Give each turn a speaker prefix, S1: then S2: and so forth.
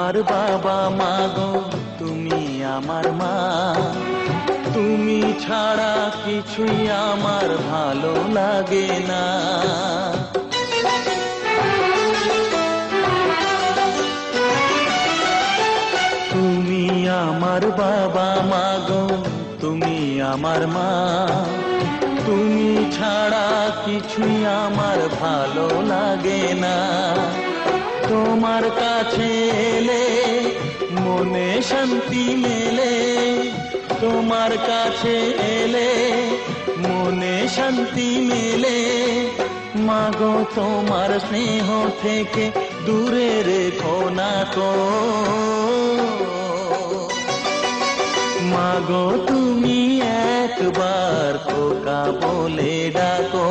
S1: আমার বাবা মা গো তুমি আমার মা, তুমি ছাড়া কিছুই আমার ভালো লাগে না। তুমি আমার বাবা মা গো তুমি আমার মা, তুমি ছাড়া কিছুই আমার ভালো লাগে না। তোমার কাছে এলে মনে শান্তি মেলে, তোমার কাছে এলে মনে শান্তি মেলে। মাগো তোমার স্নেহ থেকে দূরে রেখো না কো, মাগো তুমি একবার খোকা বলে ডাকো।